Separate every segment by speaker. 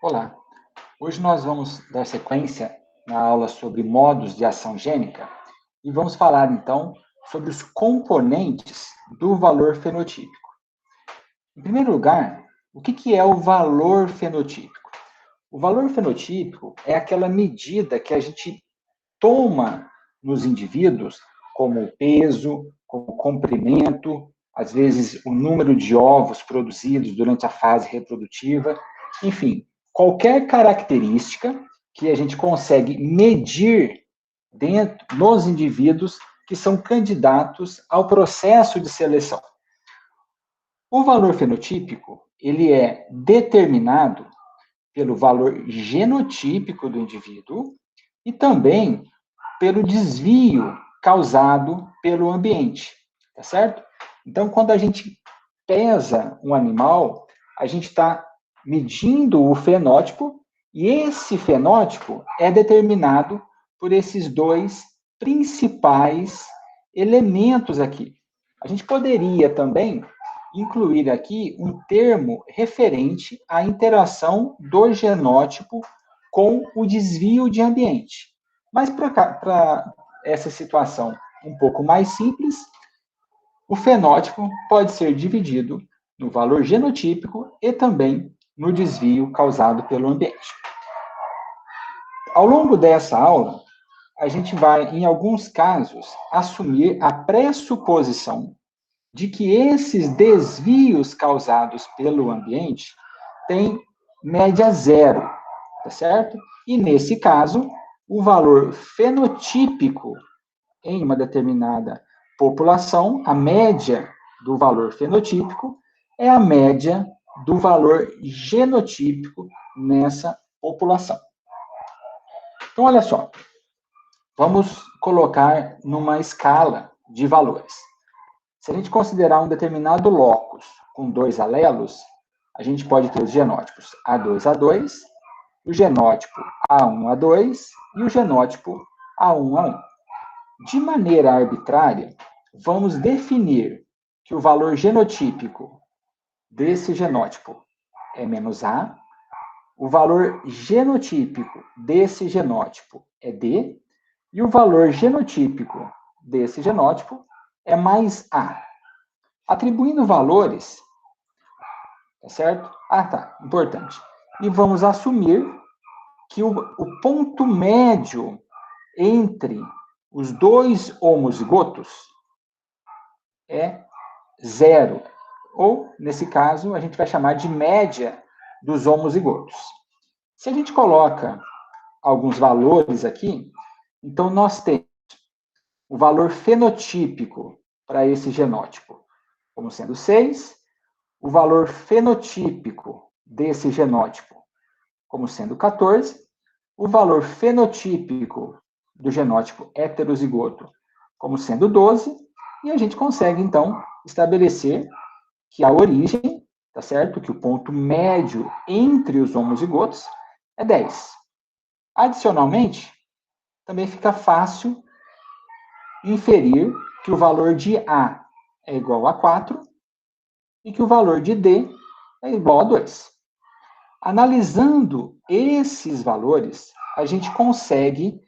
Speaker 1: Olá, hoje nós vamos dar sequência na aula sobre modos de ação gênica e vamos falar então sobre os componentes do valor fenotípico. Em primeiro lugar, o que é o valor fenotípico? O valor fenotípico é aquela medida que a gente toma nos indivíduos, como o peso, como o comprimento, às vezes o número de ovos produzidos durante a fase reprodutiva, enfim, qualquer característica que a gente consegue medir nos indivíduos que são candidatos ao processo de seleção. O valor fenotípico, ele é determinado pelo valor genotípico do indivíduo e também pelo desvio causado pelo ambiente, tá certo? Então, quando a gente pesa um animal, a gente está medindo o fenótipo e esse fenótipo é determinado por esses dois principais elementos aqui. A gente poderia também incluir aqui um termo referente à interação do genótipo com o desvio de ambiente. Mas para essa situação um pouco mais simples, o fenótipo pode ser dividido no valor genotípico e também no desvio causado pelo ambiente. Ao longo dessa aula, a gente vai, em alguns casos, assumir a pressuposição de que esses desvios causados pelo ambiente têm média zero, tá certo? E nesse caso, o valor fenotípico em uma determinada população, a média do valor fenotípico é a média do valor genotípico nessa população. Então, olha só, vamos colocar numa escala de valores. Se a gente considerar um determinado locus com dois alelos, a gente pode ter os genótipos A2A2, o genótipo A1A2 e o genótipo A1A1. De maneira arbitrária, vamos definir que o valor genotípico desse genótipo é menos A, o valor genotípico desse genótipo é D, e o valor genotípico desse genótipo é mais A. Atribuindo valores, tá certo? Tá, importante. E vamos assumir que o ponto médio entre os dois homozigotos é zero. Ou, nesse caso, a gente vai chamar de média dos homozigotos. Se a gente coloca alguns valores aqui, então nós temos o valor fenotípico para esse genótipo, como sendo 6, o valor fenotípico desse genótipo, como sendo 14, o valor fenotípico do genótipo heterozigoto, como sendo 12, e a gente consegue, então, estabelecer que a origem, tá certo? Que o ponto médio entre os homozigotos é 10. Adicionalmente, também fica fácil inferir que o valor de A é igual a 4 e que o valor de D é igual a 2. Analisando esses valores, a gente consegue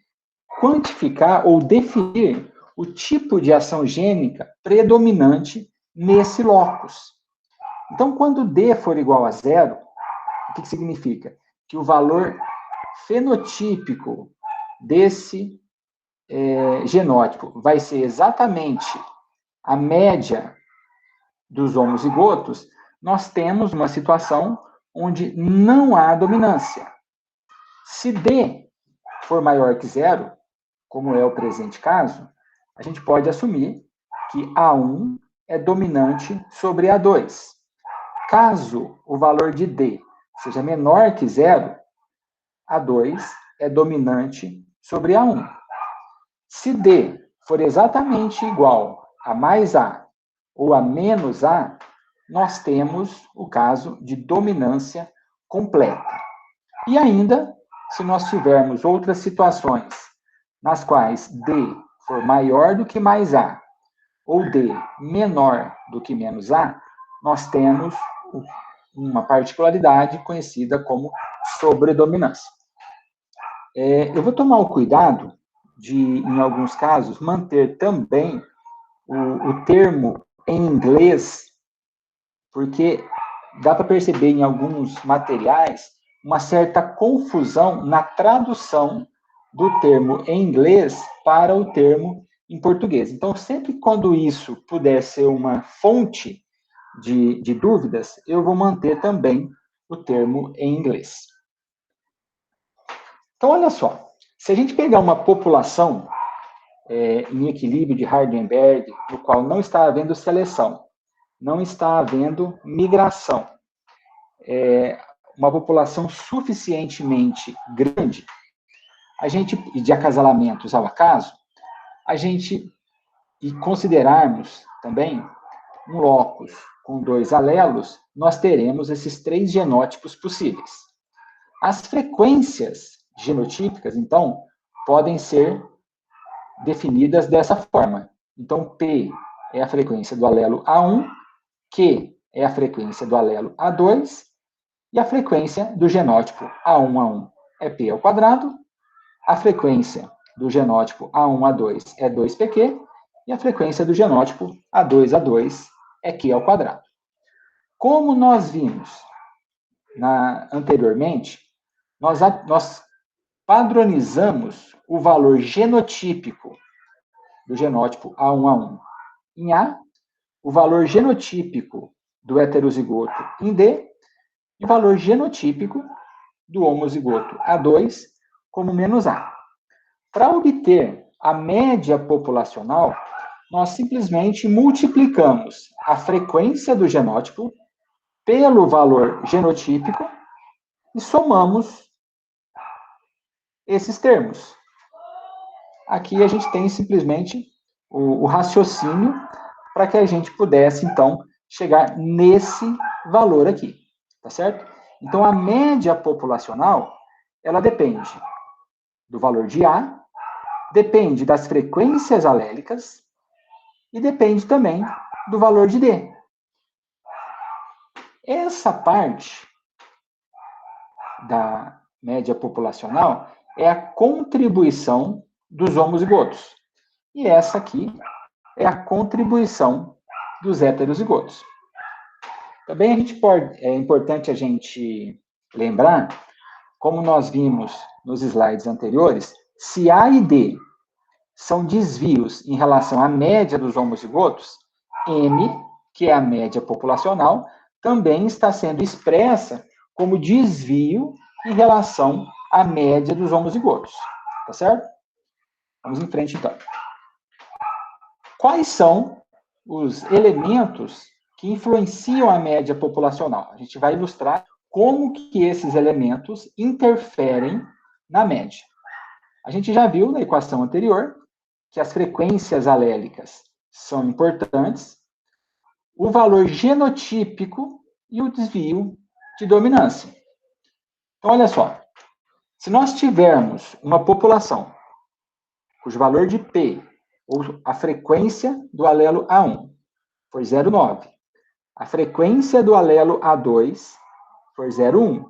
Speaker 1: quantificar ou definir o tipo de ação gênica predominante nesse locus. Então, quando D for igual a zero, o que significa? Que o valor fenotípico desse genótipo vai ser exatamente a média dos homozigotos, nós temos uma situação onde não há dominância. Se D for maior que zero, como é o presente caso, a gente pode assumir que A1 é dominante sobre A2. Caso o valor de D seja menor que zero, A2 é dominante sobre A1. Se D for exatamente igual a mais A ou a menos A, nós temos o caso de dominância completa. E ainda, se nós tivermos outras situações nas quais D for maior do que mais A ou D menor do que menos A, nós temos uma particularidade conhecida como sobredominância. Eu vou tomar o cuidado de, em alguns casos, manter também o termo em inglês, porque dá para perceber em alguns materiais uma certa confusão na tradução do termo em inglês para o termo em português. Então, sempre quando isso puder ser uma fonte de dúvidas, eu vou manter também o termo em inglês. Então, olha só, se a gente pegar uma população em equilíbrio de Hardenberg, no qual não está havendo seleção, não está havendo migração, uma população suficientemente grande, e de acasalamentos ao acaso, e considerarmos também um locus com 2 alelos, nós teremos esses 3 genótipos possíveis. As frequências genotípicas, então, podem ser definidas dessa forma. Então, P é a frequência do alelo A1, Q é a frequência do alelo A2, e a frequência do genótipo A1A1 é P ao quadrado, a frequência do genótipo A1A2 é 2PQ, e a frequência do genótipo A2A2 é Q ao quadrado. Como nós vimos anteriormente, nós padronizamos o valor genotípico do genótipo A1A1 em A, o valor genotípico do heterozigoto em D, e o valor genotípico do homozigoto A2 como menos A. Para obter a média populacional, nós simplesmente multiplicamos a frequência do genótipo pelo valor genotípico e somamos esses termos. Aqui a gente tem simplesmente o raciocínio para que a gente pudesse, então, chegar nesse valor aqui, tá certo? Então, a média populacional, ela depende do valor de A, depende das frequências alélicas e depende também do valor de D. Essa parte da média populacional é a contribuição dos homozigotos. E essa aqui é a contribuição dos heterozigotos. Também é importante a gente lembrar, como nós vimos nos slides anteriores, se A e D são desvios em relação à média dos homozigotos, M, que é a média populacional, também está sendo expressa como desvio em relação à média dos homozigotos. Tá certo? Vamos em frente, então. Quais são os elementos que influenciam a média populacional? A gente vai ilustrar como que esses elementos interferem na média. A gente já viu na equação anterior que as frequências alélicas são importantes, o valor genotípico e o desvio de dominância. Então, olha só, se nós tivermos uma população cujo valor de P, ou a frequência do alelo A1, for 0,9, a frequência do alelo A2 for 0,1,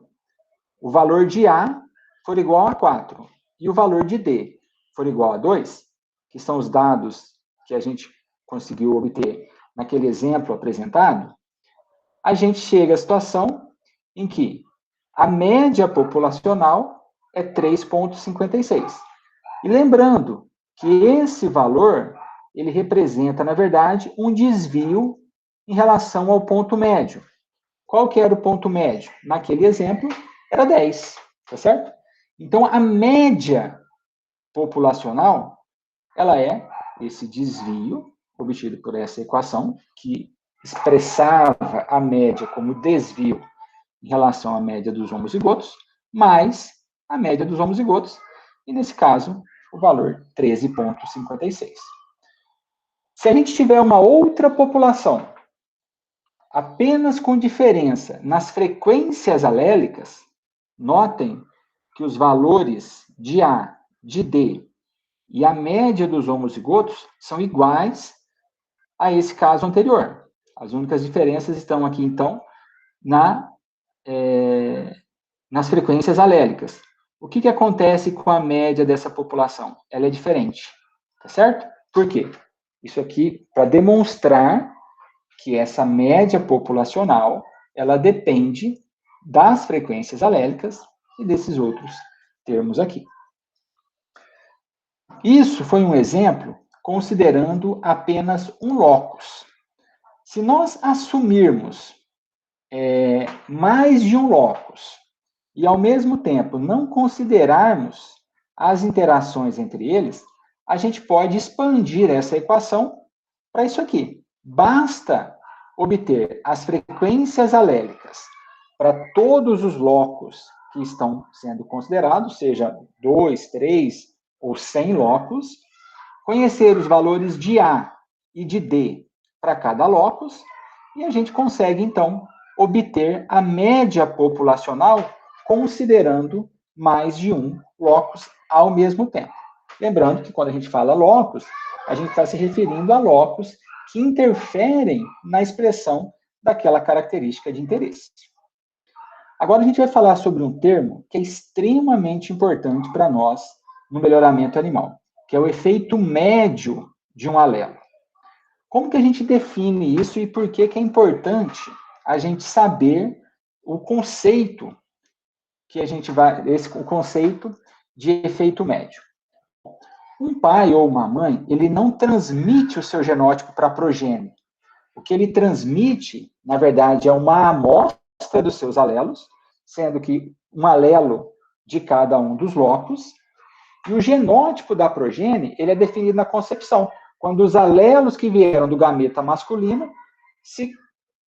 Speaker 1: o valor de A for igual a 4 e o valor de D for igual a 2, que são os dados que a gente conseguiu obter naquele exemplo apresentado, a gente chega à situação em que a média populacional é 3,56. E lembrando que esse valor, ele representa, na verdade, um desvio em relação ao ponto médio. Qual que era o ponto médio? Naquele exemplo, era 10, tá certo? Então, a média populacional, ela é esse desvio obtido por essa equação, que expressava a média como desvio em relação à média dos homozigotos, mais a média dos homozigotos, e nesse caso, o valor 13,56. Se a gente tiver uma outra população, apenas com diferença nas frequências alélicas, notem que os valores de A, de D e a média dos homozigotos são iguais a esse caso anterior. As únicas diferenças estão aqui, então, nas frequências alélicas. O que acontece com a média dessa população? Ela é diferente, tá certo? Por quê? Isso aqui para demonstrar que essa média populacional, ela depende das frequências alélicas e desses outros termos aqui. Isso foi um exemplo considerando apenas um locus. Se nós assumirmos mais de um locus e, ao mesmo tempo, não considerarmos as interações entre eles, a gente pode expandir essa equação para isso aqui. Basta obter as frequências alélicas para todos os locus que estão sendo considerados, seja 2, 3 ou 100 locus, conhecer os valores de A e de D para cada locus, e a gente consegue, então, obter a média populacional considerando mais de um locus ao mesmo tempo. Lembrando que quando a gente fala locus, a gente está se referindo a locus que interferem na expressão daquela característica de interesse. Agora a gente vai falar sobre um termo que é extremamente importante para nós no melhoramento animal, que é o efeito médio de um alelo. Como que a gente define isso e por que é importante a gente saber o conceito que a gente vai, o conceito de efeito médio? Um pai ou uma mãe, ele não transmite o seu genótipo para a progênie. O que ele transmite, na verdade, é uma amostra dos seus alelos, sendo que um alelo de cada um dos locus, e o genótipo da progênie, ele é definido na concepção, quando os alelos que vieram do gameta masculino se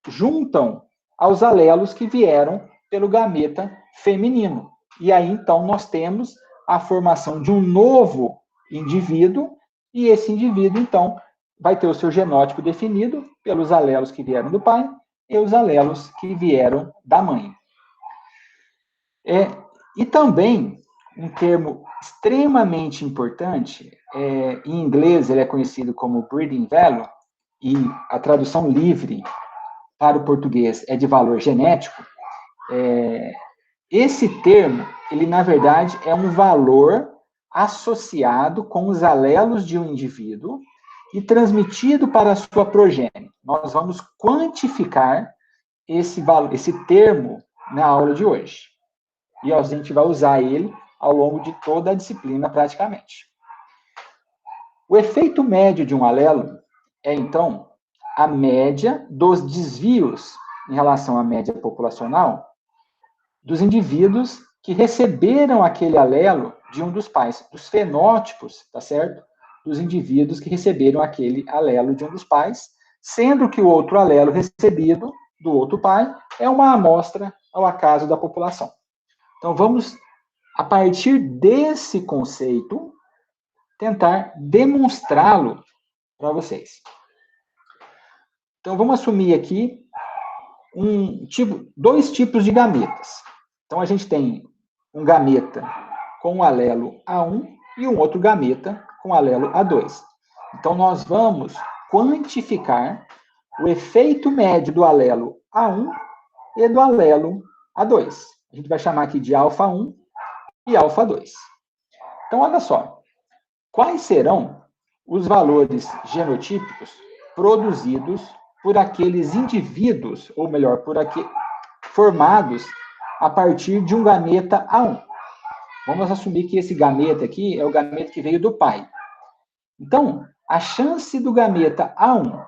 Speaker 1: juntam aos alelos que vieram pelo gameta feminino. E aí, então, nós temos a formação de um novo indivíduo, e esse indivíduo, então, vai ter o seu genótipo definido pelos alelos que vieram do pai e os alelos que vieram da mãe. E também, um termo extremamente importante, em inglês ele é conhecido como breeding value, e a tradução livre para o português é de valor genético. Esse termo, ele na verdade é um valor associado com os alelos de um indivíduo e transmitido para a sua progênie. Nós vamos quantificar esse termo na aula de hoje. E a gente vai usar ele ao longo de toda a disciplina, praticamente. O efeito médio de um alelo é, então, a média dos desvios em relação à média populacional dos indivíduos que receberam aquele alelo de um dos pais, dos fenótipos, tá certo? Dos indivíduos que receberam aquele alelo de um dos pais, sendo que o outro alelo recebido do outro pai é uma amostra ao acaso da população. Então, vamos, a partir desse conceito, tentar demonstrá-lo para vocês. Então, vamos assumir aqui dois tipos de gametas. Então, a gente tem um gameta com o alelo A1 e um outro gameta com o alelo A2. Então, nós vamos quantificar o efeito médio do alelo A1 e do alelo A2. A gente vai chamar aqui de alfa 1 e alfa 2. Então, olha só. Quais serão os valores genotípicos produzidos por aqueles indivíduos, ou melhor, formados a partir de um gameta A1? Vamos assumir que esse gameta aqui é o gameta que veio do pai. Então, a chance do gameta A1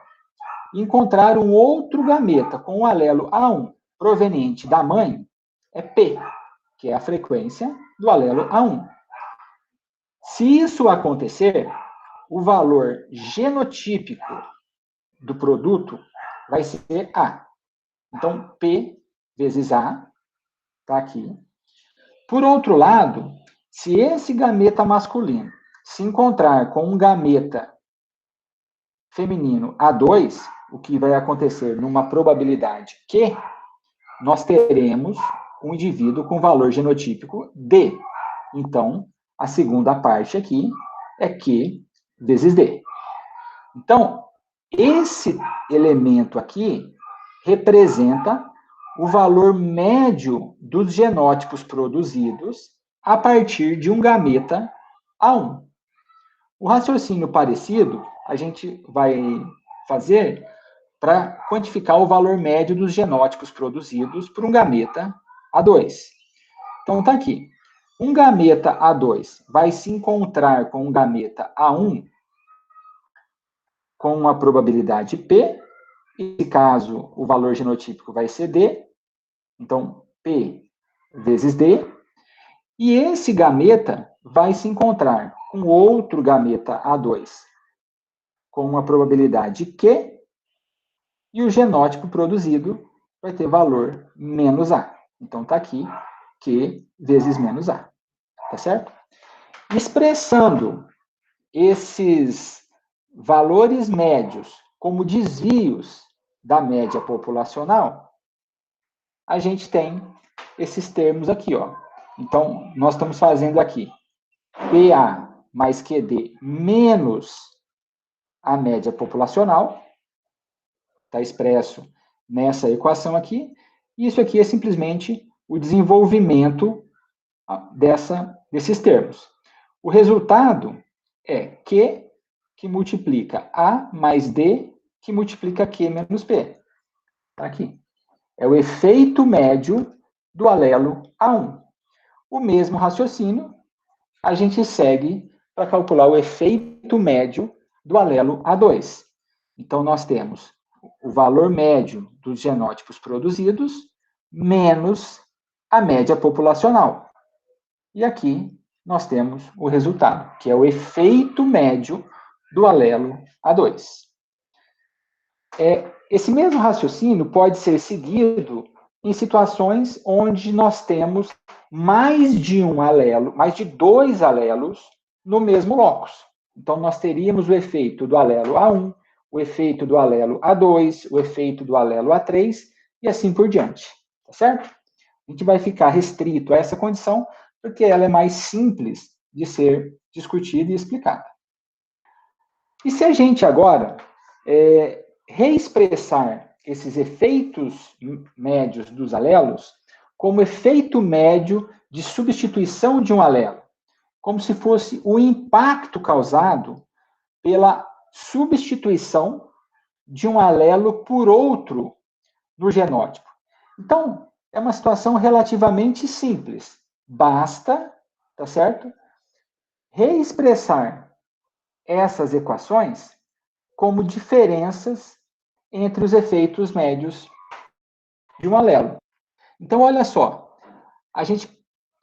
Speaker 1: encontrar um outro gameta com o alelo A1 proveniente da mãe é P, que é a frequência do alelo A1. Se isso acontecer, o valor genotípico do produto vai ser A. Então, P vezes A, está aqui. Por outro lado, se esse gameta masculino se encontrar com um gameta feminino A2, o que vai acontecer numa probabilidade Q, nós teremos um indivíduo com valor genotípico D. Então, a segunda parte aqui é Q vezes D. Então, esse elemento aqui representa o valor médio dos genótipos produzidos a partir de um gameta A1. O raciocínio parecido a gente vai fazer para quantificar o valor médio dos genótipos produzidos por um gameta A2. Então, está aqui. Um gameta A2 vai se encontrar com um gameta A1 com uma probabilidade P. Nesse caso, o valor genotípico vai ser D. Então, P vezes D. E esse gameta vai se encontrar com outro gameta A2 com uma probabilidade Q. E o genótipo produzido vai ter valor menos A. Então, está aqui Q vezes menos A. Tá certo? Expressando esses valores médios como desvios da média populacional, a gente tem esses termos aqui, ó. Então, nós estamos fazendo aqui PA mais QD menos a média populacional, está expresso nessa equação aqui. Isso aqui é simplesmente o desenvolvimento desses termos. O resultado é Q que multiplica A mais D que multiplica Q menos P. Está aqui. É o efeito médio do alelo A1. O mesmo raciocínio a gente segue para calcular o efeito médio do alelo A2. Então, nós temos o valor médio dos genótipos produzidos menos a média populacional. E aqui nós temos o resultado, que é o efeito médio do alelo A2. Esse mesmo raciocínio pode ser seguido em situações onde nós temos mais de um alelo, mais de dois alelos no mesmo locus. Então, nós teríamos o efeito do alelo A1, o efeito do alelo A2, o efeito do alelo A3 e assim por diante. Tá certo? A gente vai ficar restrito a essa condição porque ela é mais simples de ser discutida e explicada. E se a gente agora reexpressar esses efeitos médios dos alelos como efeito médio de substituição de um alelo, como se fosse o impacto causado pela substituição de um alelo por outro no genótipo. Então, é uma situação relativamente simples. Basta, tá certo? Reexpressar essas equações como diferenças entre os efeitos médios de um alelo. Então, olha só, a gente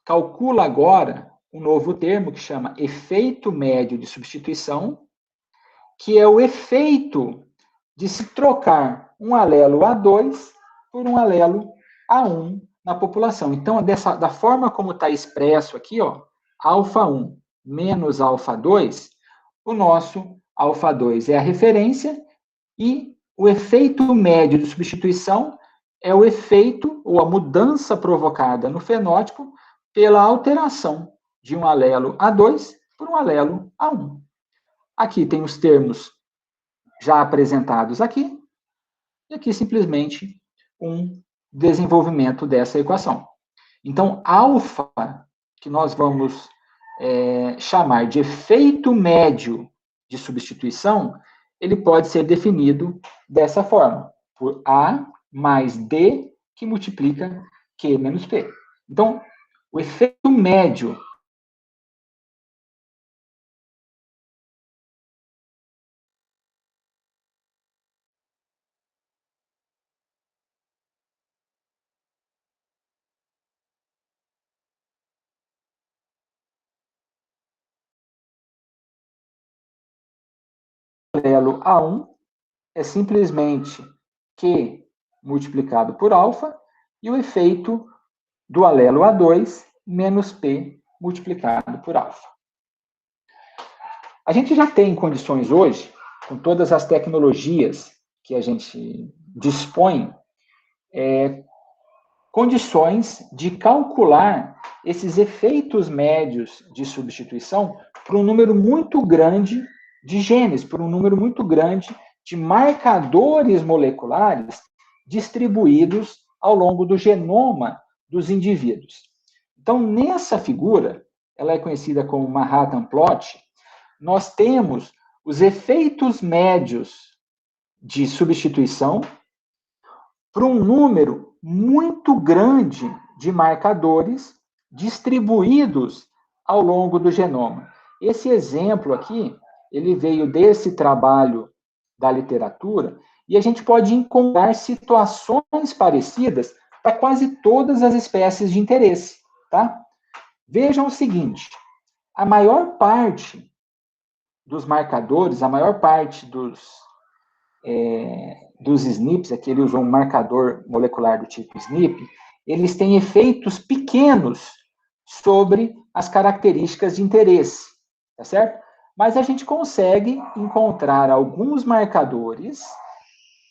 Speaker 1: calcula agora um novo termo que chama efeito médio de substituição, que é o efeito de se trocar um alelo A2 por um alelo A1 na população. Então, da forma como está expresso aqui, ó, alfa1 menos alfa2, o nosso alfa2 é a referência e o efeito médio de substituição é o efeito ou a mudança provocada no fenótipo pela alteração de um alelo A2 por um alelo A1. Aqui tem os termos já apresentados aqui, e aqui simplesmente um desenvolvimento dessa equação. Então, alfa, que nós vamos chamar de efeito médio de substituição, ele pode ser definido dessa forma, por A mais D, que multiplica Q menos P. Então, o efeito médio do alelo A1 é simplesmente Q multiplicado por alfa, e o efeito do alelo A2 menos P multiplicado por alfa. A gente já tem condições hoje, com todas as tecnologias que a gente dispõe, condições de calcular esses efeitos médios de substituição para um número muito grande de genes, por um número muito grande de marcadores moleculares distribuídos ao longo do genoma dos indivíduos. Então, nessa figura, ela é conhecida como Manhattan Plot, nós temos os efeitos médios de substituição para um número muito grande de marcadores distribuídos ao longo do genoma. Esse exemplo aqui, ele veio desse trabalho da literatura, e a gente pode encontrar situações parecidas para quase todas as espécies de interesse, tá? Vejam o seguinte, a maior parte dos marcadores, a maior parte dos SNPs, aqui ele usou um marcador molecular do tipo SNP, eles têm efeitos pequenos sobre as características de interesse, tá certo? Mas a gente consegue encontrar alguns marcadores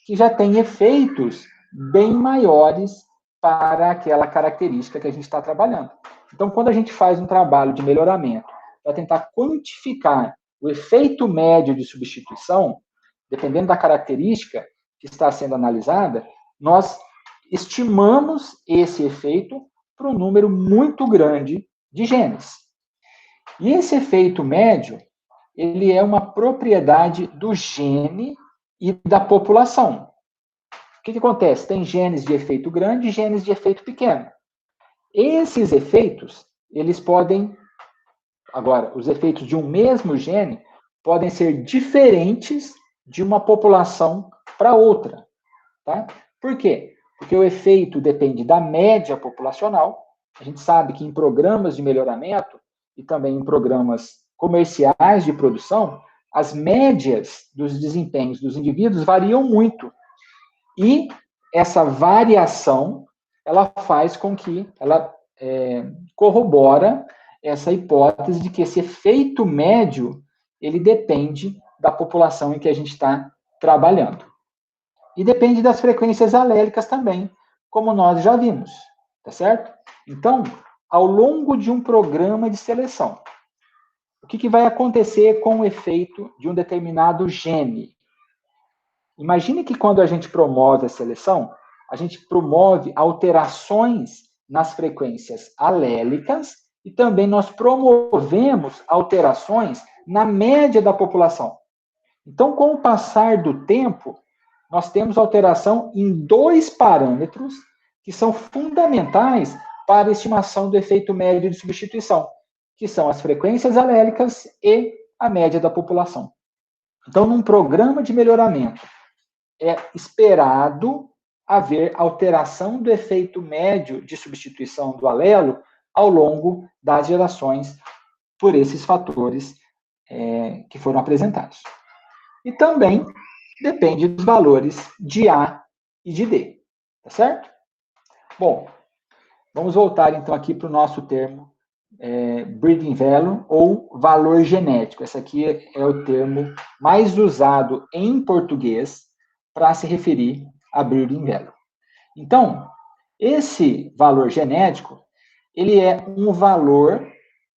Speaker 1: que já têm efeitos bem maiores para aquela característica que a gente está trabalhando. Então, quando a gente faz um trabalho de melhoramento para tentar quantificar o efeito médio de substituição, dependendo da característica que está sendo analisada, nós estimamos esse efeito para um número muito grande de genes. E esse efeito médio, ele é uma propriedade do gene e da população. O que acontece? Tem genes de efeito grande e genes de efeito pequeno. Esses efeitos, eles podem... Agora, os efeitos de um mesmo gene podem ser diferentes de uma população para outra. Tá? Por quê? Porque o efeito depende da média populacional. A gente sabe que em programas de melhoramento e também em programas comerciais de produção, as médias dos desempenhos dos indivíduos variam muito. E essa variação, ela faz com que ela corrobora essa hipótese de que esse efeito médio, ele depende da população em que a gente está trabalhando. E depende das frequências alélicas também, como nós já vimos, tá certo? Então, ao longo de um programa de seleção, o que vai acontecer com o efeito de um determinado gene? Imagine que quando a gente promove a seleção, a gente promove alterações nas frequências alélicas e também nós promovemos alterações na média da população. Então, com o passar do tempo, nós temos alteração em dois parâmetros que são fundamentais para a estimação do efeito médio de substituição, que são as frequências alélicas e a média da população. Então, num programa de melhoramento, é esperado haver alteração do efeito médio de substituição do alelo ao longo das gerações por esses fatores que foram apresentados. E também depende dos valores de A e de D, tá certo? Bom, vamos voltar então aqui para o nosso termo breeding value ou valor genético. Esse aqui é o termo mais usado em português para se referir a breeding value. Então, esse valor genético, ele é um valor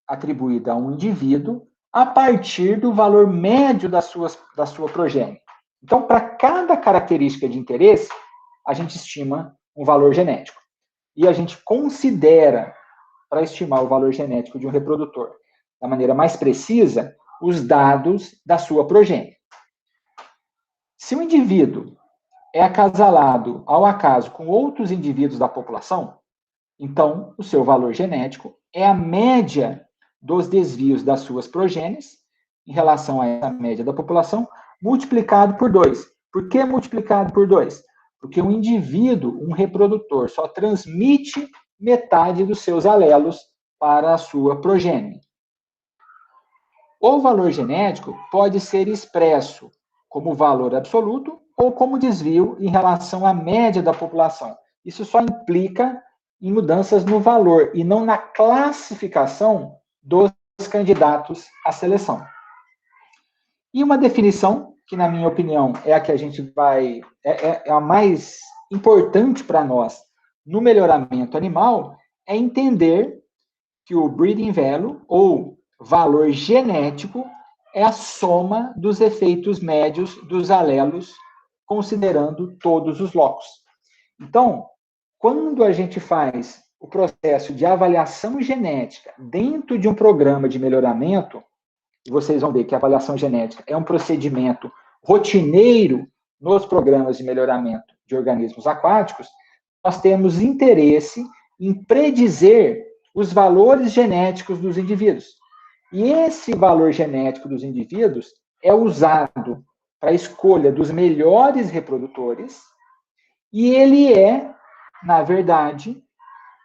Speaker 1: atribuído a um indivíduo a partir do valor médio da sua progênie. Então, para cada característica de interesse, a gente estima um valor genético. E a gente considera, para estimar o valor genético de um reprodutor, da maneira mais precisa, os dados da sua progênie. Se o indivíduo é acasalado ao acaso com outros indivíduos da população, então o seu valor genético é a média dos desvios das suas progênies em relação a essa média da população, multiplicado por 2. Por que multiplicado por 2? Porque um indivíduo, um reprodutor, só transmite metade dos seus alelos para a sua progênie. O valor genético pode ser expresso como valor absoluto ou como desvio em relação à média da população. Isso só implica em mudanças no valor e não na classificação dos candidatos à seleção. E uma definição, que na minha opinião é a que a gente vai... é a mais importante para nós no melhoramento animal, é entender que o breeding value, ou valor genético, é a soma dos efeitos médios dos alelos, considerando todos os locos. Então, quando a gente faz o processo de avaliação genética dentro de um programa de melhoramento, e vocês vão ver que a avaliação genética é um procedimento rotineiro nos programas de melhoramento de organismos aquáticos, nós temos interesse em predizer os valores genéticos dos indivíduos. E esse valor genético dos indivíduos é usado para a escolha dos melhores reprodutores, e ele é, na verdade,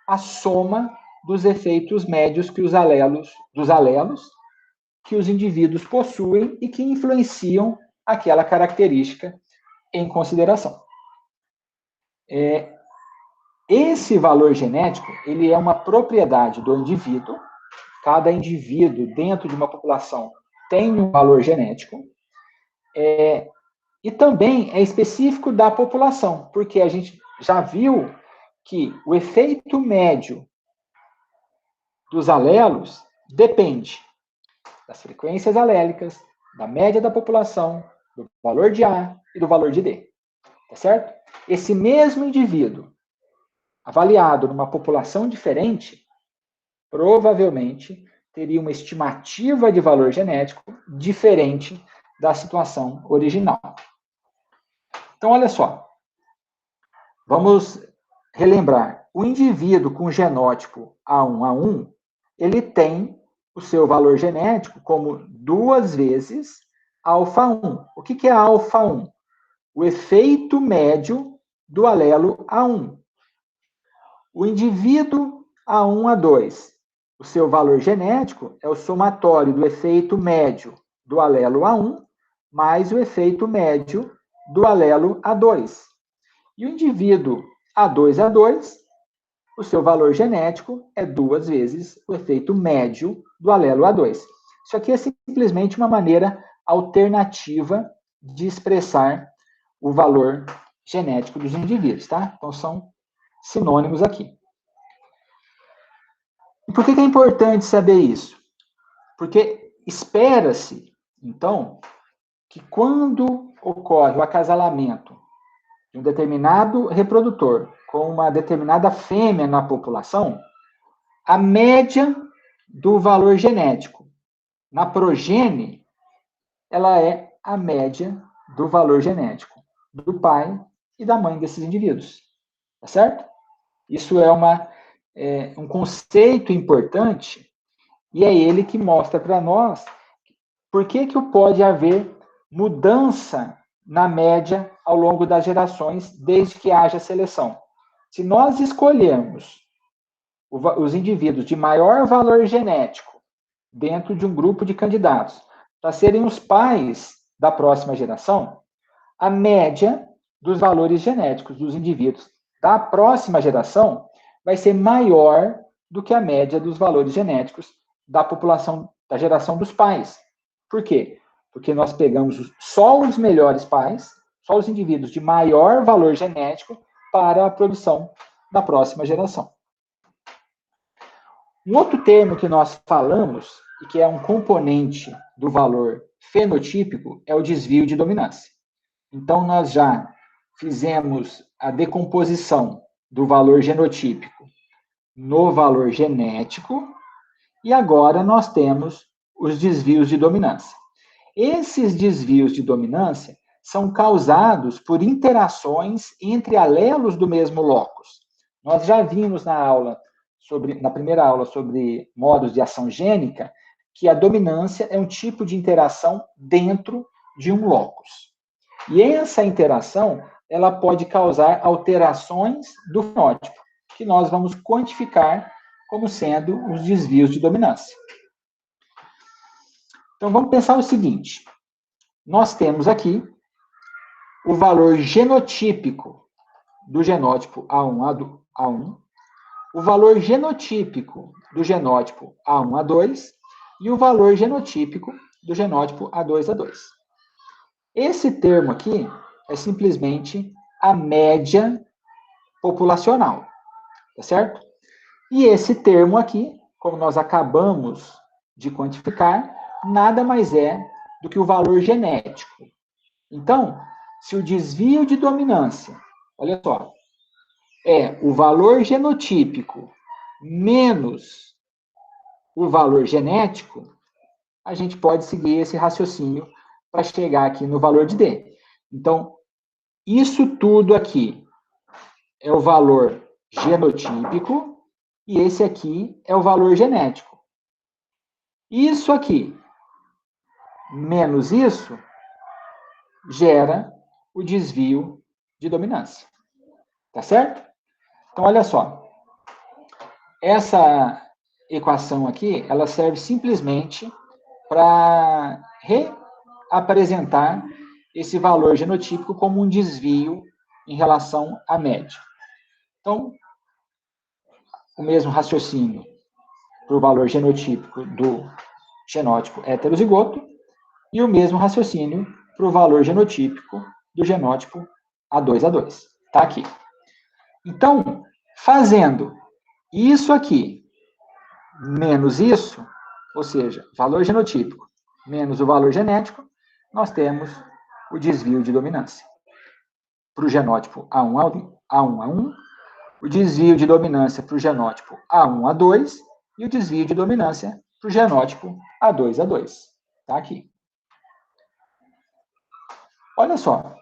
Speaker 1: a soma dos efeitos médios que dos alelos que os indivíduos possuem e que influenciam aquela característica em consideração. Esse valor genético, ele é uma propriedade do indivíduo. Cada indivíduo dentro de uma população tem um valor genético. E também é específico da população, porque a gente já viu que o efeito médio dos alelos depende das frequências alélicas, da média da população, do valor de A e do valor de D. Tá certo? Esse mesmo indivíduo, avaliado numa população diferente, provavelmente teria uma estimativa de valor genético diferente da situação original. Então, olha só. Vamos relembrar. O indivíduo com genótipo A1A1, ele tem o seu valor genético como 2 vezes alfa-1. O que é alfa-1? O efeito médio do alelo A1. O indivíduo A1A2, o seu valor genético é o somatório do efeito médio do alelo A1 mais o efeito médio do alelo A2. E o indivíduo A2A2, o seu valor genético é 2 vezes o efeito médio do alelo A2. Isso aqui é simplesmente uma maneira alternativa de expressar o valor genético dos indivíduos, tá? Então, são sinônimos aqui. E por que é importante saber isso? Porque espera-se, então, que quando ocorre o acasalamento de um determinado reprodutor com uma determinada fêmea na população, a média do valor genético na progênie, ela é a média do valor genético do pai e da mãe desses indivíduos. Tá certo? Isso é um conceito importante e é ele que mostra para nós por que pode haver mudança na média ao longo das gerações, desde que haja seleção. Se nós escolhermos os indivíduos de maior valor genético dentro de um grupo de candidatos para serem os pais da próxima geração, a média dos valores genéticos dos indivíduos da próxima geração vai ser maior do que a média dos valores genéticos da população, da geração dos pais. Por quê? Porque nós pegamos só os melhores pais, só os indivíduos de maior valor genético para a produção da próxima geração. Um outro termo que nós falamos, e que é um componente do valor fenotípico, é o desvio de dominância. Então, nós já fizemos a decomposição do valor genotípico no valor genético, e agora nós temos os desvios de dominância. Esses desvios de dominância são causados por interações entre alelos do mesmo locus. Nós já vimos na primeira aula sobre modos de ação gênica, que a dominância é um tipo de interação dentro de um locus. E essa interação, ela pode causar alterações do fenótipo, que nós vamos quantificar como sendo os desvios de dominância. Então, vamos pensar o seguinte. Nós temos aqui o valor genotípico do genótipo A1, o valor genotípico do genótipo A1A2 e o valor genotípico do genótipo A2A2. Esse termo aqui é simplesmente a média populacional, tá certo? E esse termo aqui, como nós acabamos de quantificar, nada mais é do que o valor genético. Então, se o desvio de dominância, olha só, é o valor genotípico menos o valor genético, a gente pode seguir esse raciocínio para chegar aqui no valor de D. Então, isso tudo aqui é o valor genotípico e esse aqui é o valor genético. Isso aqui menos isso gera o desvio de dominância. Tá certo? Então, olha só. Essa equação aqui, ela serve simplesmente para reapresentar esse valor genotípico como um desvio em relação à média. Então, o mesmo raciocínio para o valor genotípico do genótipo heterozigoto e o mesmo raciocínio para o valor genotípico do genótipo A2A2. Está aqui. Então, fazendo isso aqui menos isso, ou seja, valor genotípico menos o valor genético, nós temos o desvio de dominância. Para o genótipo A1A1, o desvio de dominância para o genótipo A1A2 e o desvio de dominância para o genótipo A2A2. Está aqui. Olha só,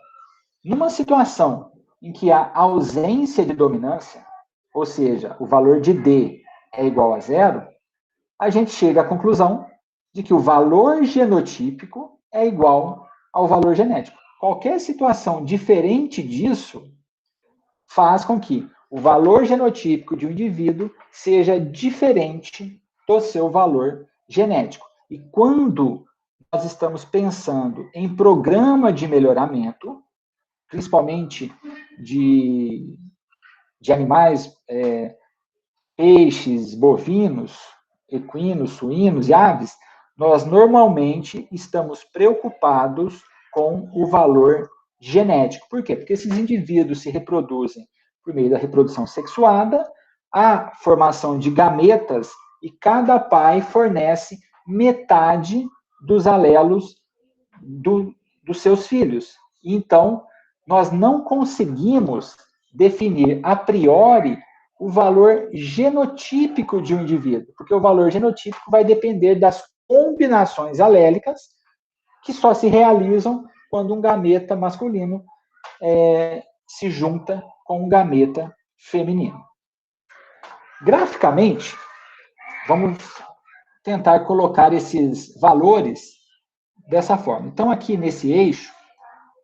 Speaker 1: numa situação em que há ausência de dominância, ou seja, o valor de D é igual a zero, a gente chega à conclusão de que o valor genotípico é igual ao valor genético. Qualquer situação diferente disso faz com que o valor genotípico de um indivíduo seja diferente do seu valor genético. E quando nós estamos pensando em programa de melhoramento, principalmente de animais, peixes, bovinos, equinos, suínos e aves, nós normalmente estamos preocupados com o valor genético. Por quê? Porque esses indivíduos se reproduzem por meio da reprodução sexuada, a formação de gametas, e cada pai fornece metade dos alelos dos seus filhos. Então, nós não conseguimos definir a priori o valor genotípico de um indivíduo, porque o valor genotípico vai depender das combinações alélicas que só se realizam quando um gameta masculino se junta com um gameta feminino. Graficamente, vamos tentar colocar esses valores dessa forma. Então, aqui nesse eixo,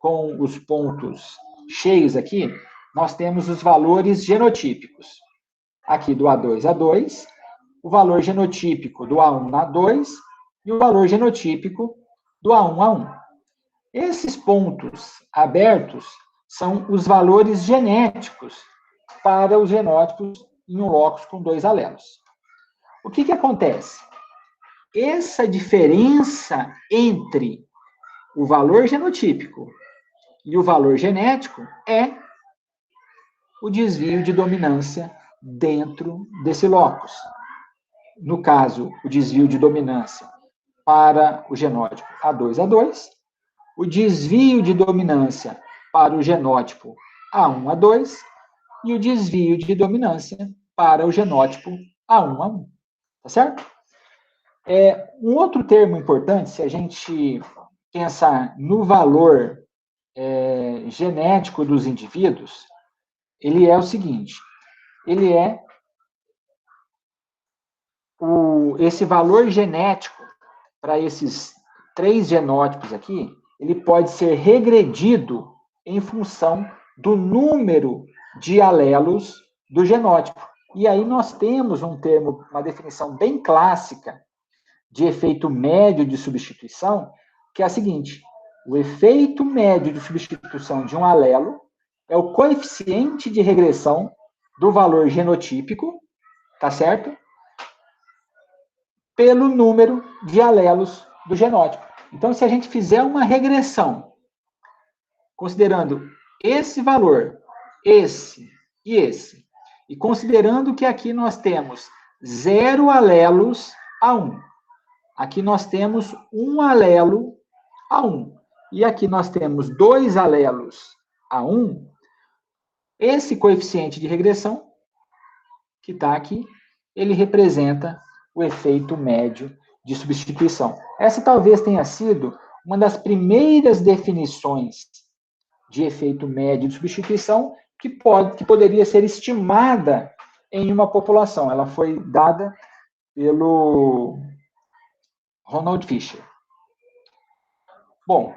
Speaker 1: com os pontos cheios aqui, nós temos os valores genotípicos. Aqui do A2A2, o valor genotípico do A1A2 e o valor genotípico do A1A1. Esses pontos abertos são os valores genéticos para os genótipos em um locus com 2 alelos. O que acontece? Essa diferença entre o valor genotípico e o valor genético é o desvio de dominância dentro desse locus. No caso, o desvio de dominância para o genótipo A2A2, o desvio de dominância para o genótipo A1A2 e o desvio de dominância para o genótipo A1A1. Tá certo? Um outro termo importante, se a gente pensar no valor genético dos indivíduos, ele é o seguinte, ele é esse valor genético para esses 3 genótipos aqui, ele pode ser regredido em função do número de alelos do genótipo. E aí nós temos um termo, uma definição bem clássica de efeito médio de substituição, que é a seguinte: o efeito médio de substituição de um alelo é o coeficiente de regressão do valor genotípico, tá certo? Pelo número de alelos do genótipo. Então, se a gente fizer uma regressão, considerando esse valor, esse e esse, e considerando que aqui nós temos 0 alelos a 1, aqui nós temos 1 alelo a 1, e aqui nós temos 2 alelos a 1, Esse coeficiente de regressão, que está aqui, ele representa o efeito médio de substituição. Essa talvez tenha sido uma das primeiras definições de efeito médio de substituição que poderia ser estimada em uma população. Ela foi dada pelo Ronald Fisher. Bom,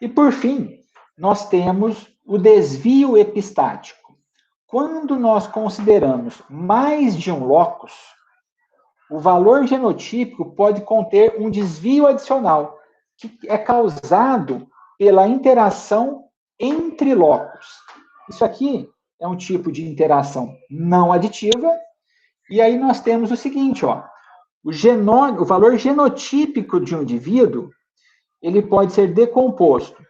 Speaker 1: e por fim, nós temos o desvio epistático. Quando nós consideramos mais de um locus, o valor genotípico pode conter um desvio adicional, que é causado pela interação entre locus. Isso aqui é um tipo de interação não aditiva, e aí nós temos o seguinte, ó, o valor genotípico de um indivíduo, ele pode ser decomposto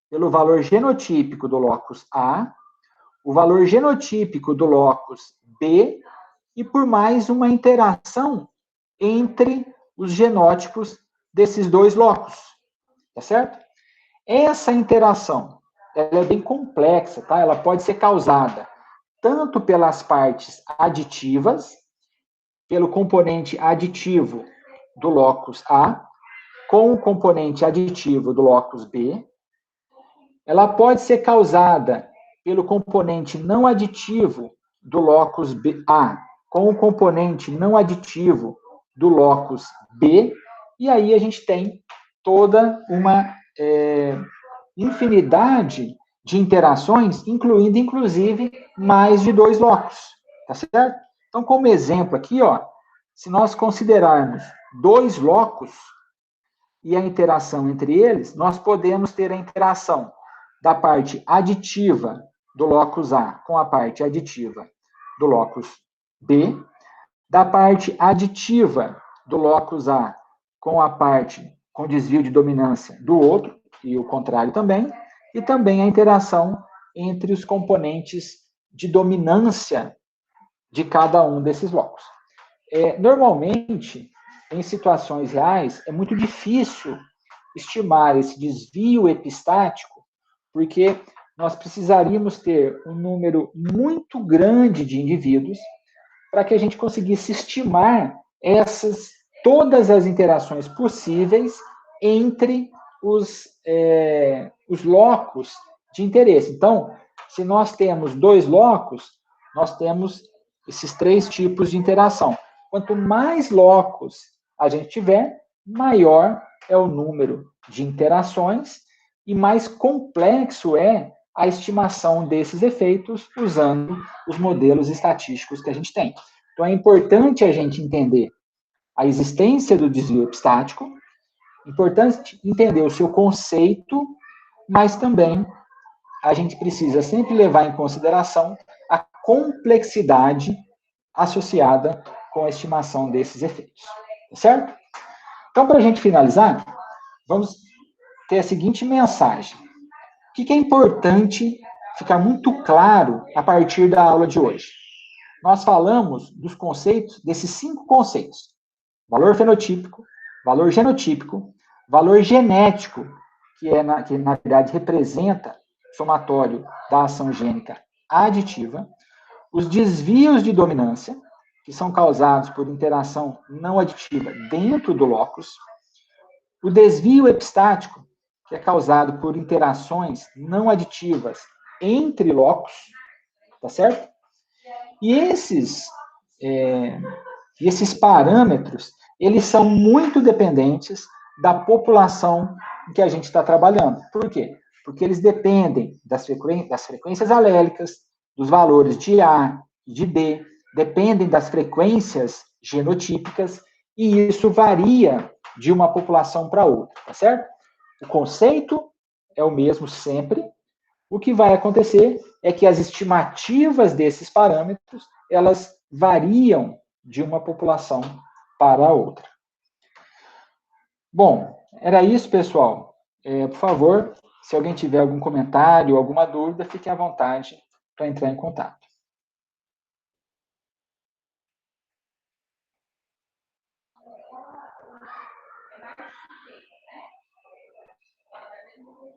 Speaker 1: pelo valor genotípico do locus A, o valor genotípico do locus B, e por mais uma interação entre os genótipos desses dois locus, tá certo? Essa interação, ela é bem complexa, tá? Ela pode ser causada tanto pelas partes aditivas, pelo componente aditivo do locus A, com o componente aditivo do locus B. Ela pode ser causada pelo componente não aditivo do locus A, com o componente não aditivo do locus B, e aí a gente tem toda uma infinidade de interações, incluindo, inclusive, mais de dois locus, tá certo? Então, como exemplo aqui, ó, se nós considerarmos dois locus e a interação entre eles, nós podemos ter a interação da parte aditiva do locus A com a parte aditiva do locus B, da parte aditiva do locus A com a parte com desvio de dominância do outro, e o contrário também, e também a interação entre os componentes de dominância de cada um desses locus. Normalmente, em situações reais, é muito difícil estimar esse desvio epistático, porque nós precisaríamos ter um número muito grande de indivíduos para que a gente conseguisse estimar todas as interações possíveis entre os locus de interesse. Então, se nós temos dois locus, nós temos esses três tipos de interação. Quanto mais locus a gente tiver, maior é o número de interações e mais complexo é a estimação desses efeitos usando os modelos estatísticos que a gente tem. Então, é importante a gente entender a existência do desvio epistático, importante entender o seu conceito, mas também a gente precisa sempre levar em consideração a complexidade associada com a estimação desses efeitos. Tá certo? Então, para a gente finalizar, vamos ter a seguinte mensagem. O que é importante ficar muito claro a partir da aula de hoje? Nós falamos dos conceitos, desses 5 conceitos. Valor fenotípico, valor genotípico, valor genético, que na verdade representa o somatório da ação gênica aditiva, os desvios de dominância, que são causados por interação não aditiva dentro do locus, o desvio epistático, que é causado por interações não aditivas entre locus, tá certo? E esses parâmetros, eles são muito dependentes da população em que a gente está trabalhando. Por quê? Porque eles dependem das frequências alélicas, dos valores de A e de B, dependem das frequências genotípicas, e isso varia de uma população para outra, tá certo? O conceito é o mesmo sempre. O que vai acontecer é que as estimativas desses parâmetros, elas variam de uma população para a outra. Bom, era isso, pessoal. Por favor, se alguém tiver algum comentário, alguma dúvida, fique à vontade para entrar em contato.